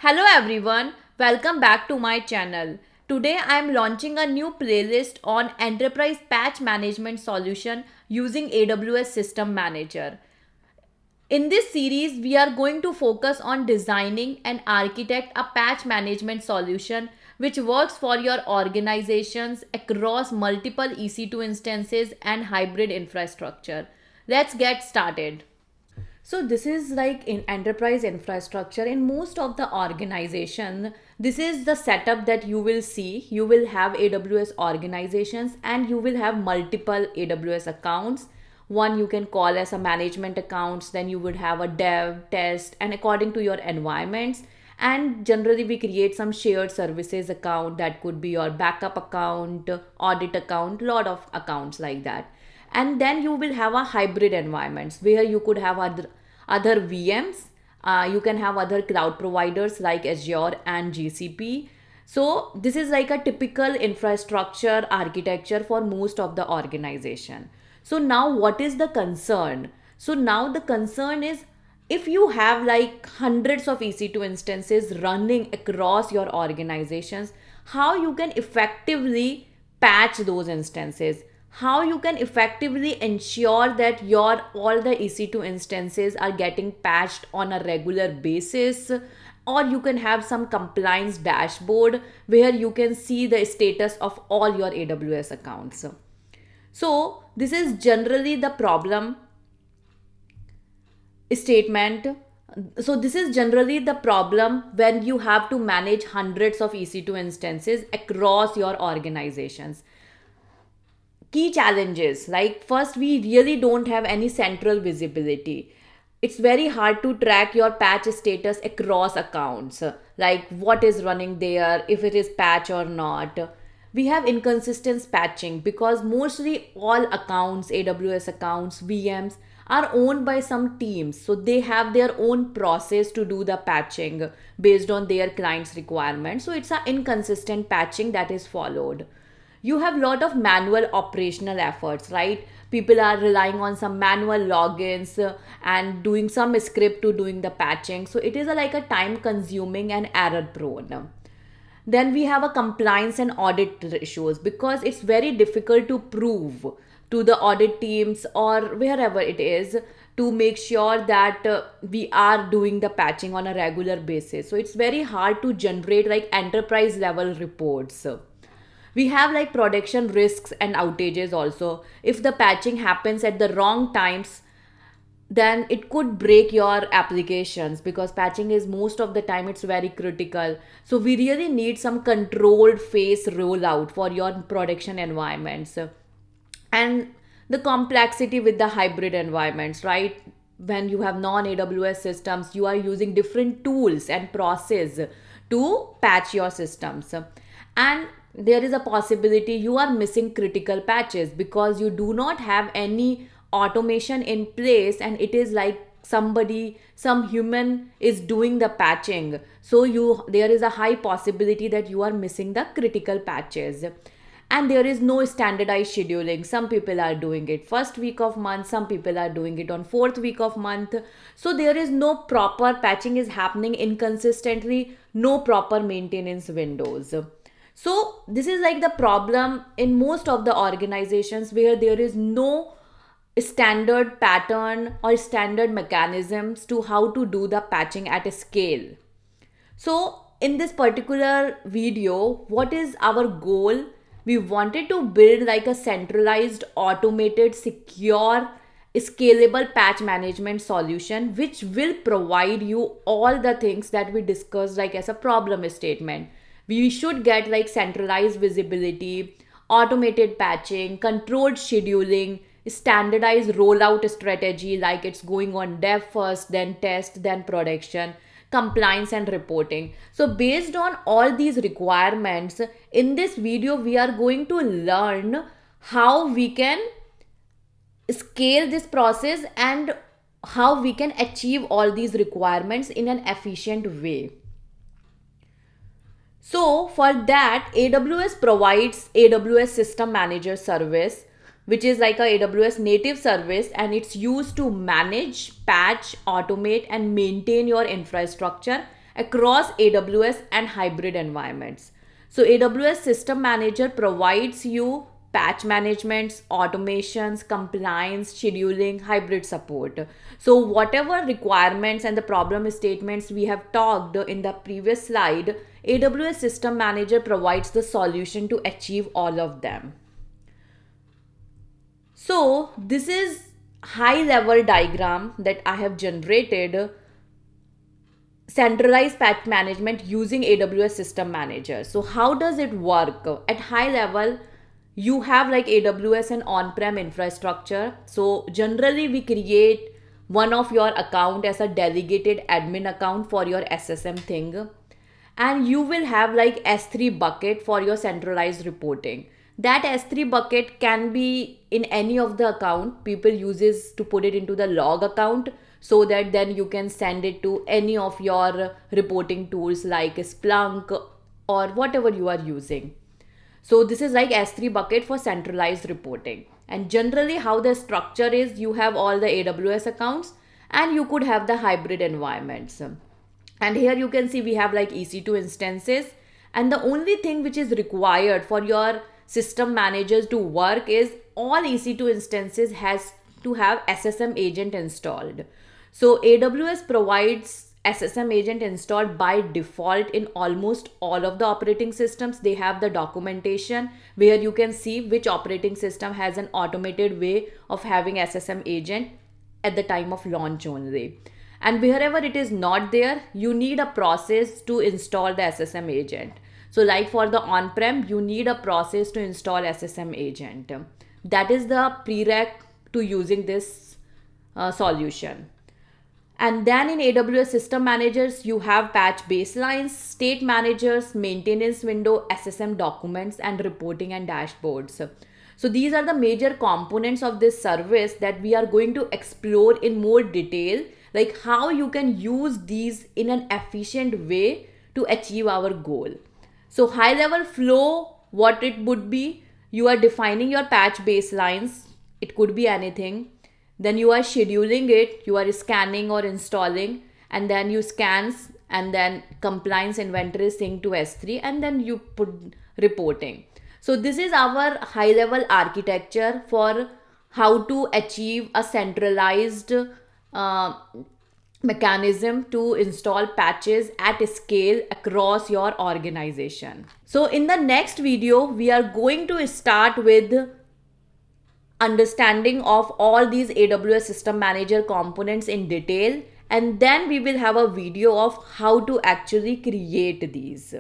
Hello everyone, welcome back to my channel. Today I am launching a new playlist on enterprise patch management solution using AWS System Manager. In this series, we are going to focus on designing and architect a patch management solution which works for your organizations across multiple EC2 instances and hybrid infrastructure. Let's get started. So this is like in enterprise infrastructure in most of the organization. This is the setup that you will see. You will have AWS organizations and you will have multiple AWS accounts. One you can call as a management accounts, then you would have a dev, test, and according to your environments. And generally we create some shared services account that could be your backup account, audit account, lot of accounts like that. And then you will have a hybrid environments where you could have other VMs. You can have other cloud providers like Azure and GCP. So this is like a typical infrastructure architecture for most of the organization. So now what is the concern? So now the concern is, if you have like hundreds of EC2 instances running across your organizations, how you can effectively patch those instances, how you can effectively ensure that your all the EC2 instances are getting patched on a regular basis, or you can have some compliance dashboard where you can see the status of all your AWS accounts. So this is generally the problem statement. So this is generally the problem when you have to manage hundreds of EC2 instances across your organizations. Key challenges, like first, we really don't have any central visibility. It's very hard to track your patch status across accounts, like what is running there, if it is patch or not. We have inconsistent patching because mostly all accounts, AWS accounts, VMs, are owned by some teams, so they have their own process to do the patching based on their clients requirements. So it's an inconsistent patching that is followed. You have lot of manual operational efforts, right? People are relying on some manual logins and doing some script to doing the patching, so it is like a time consuming and error prone. Then we have a compliance and audit issues because it's very difficult to prove to the audit teams or wherever it is to make sure that we are doing the patching on a regular basis. So it's very hard to generate like enterprise level reports. We have like production risks and outages also. If the patching happens at the wrong times, then it could break your applications, because patching is most of the time it's very critical. So we really need some controlled phase rollout for your production environments. And the complexity with the hybrid environments, right? When you have non AWS systems, you are using different tools and process to patch your systems. And there is a possibility you are missing critical patches because you do not have any automation in place, and it is like some human is doing the patching. So there is a high possibility that you are missing the critical patches. And there is no standardized scheduling. Some people are doing it first week of month, some people are doing it on fourth week of month. So there is no proper patching is happening inconsistently, no proper maintenance windows. So this is like the problem in most of the organizations where there is no standard pattern or standard mechanisms to how to do the patching at a scale. So in this particular video, what is our goal? We wanted to build like a centralized, automated, secure, scalable patch management solution which will provide you all the things that we discussed like as a problem statement. We should get like centralized visibility, automated patching, controlled scheduling, standardized rollout strategy, like it's going on dev first, then test, then production, compliance and reporting. So based on all these requirements, in this video we are going to learn how we can scale this process and how we can achieve all these requirements in an efficient way. So for that, AWS provides AWS System Manager service, which is like a AWS native service, and it's used to manage, patch, automate, and maintain your infrastructure across AWS and hybrid environments. So AWS System Manager provides you patch managements, automations, compliance, scheduling, hybrid support. So whatever requirements and the problem statements we have talked in the previous slide, AWS System Manager provides the solution to achieve all of them. So this is high level diagram that I have generated centralized patch management using AWS System Manager. So how does it work? At high level, you have like AWS and on-prem infrastructure. So generally we create one of your account as a delegated admin account for your SSM thing. And you will have like S3 bucket for your centralized reporting. That S3 bucket can be in any of the account. People uses to put it into the log account so that then you can send it to any of your reporting tools like Splunk or whatever you are using. So this is like S3 bucket for centralized reporting. And generally how the structure is, you have all the AWS accounts and you could have the hybrid environments. And here you can see we have like EC2 instances, and the only thing which is required for your system managers to work is all EC2 instances has to have SSM agent installed. So AWS provides SSM agent installed by default in almost all of the operating systems. They have the documentation where you can see which operating system has an automated way of having SSM agent at the time of launch only. And wherever it is not there, you need a process to install the SSM agent. So like for the on-prem, you need a process to install SSM agent. That is the prereq to using this solution. And then in AWS System Managers, you have patch baselines, state managers, maintenance window, SSM documents, and reporting and dashboards. So these are the major components of this service that we are going to explore in more detail, like how you can use these in an efficient way to achieve our goal. So high level flow, what it would be, you are defining your patch baselines. It could be anything. Then you are scheduling it, you are scanning or installing, and then you scans, and then compliance inventory sync to S3, and then you put reporting. So this is our high level architecture for how to achieve a centralized mechanism to install patches at scale across your organization. So in the next video, we are going to start with understanding of all these AWS System Manager components in detail, and then we will have a video of how to actually create these.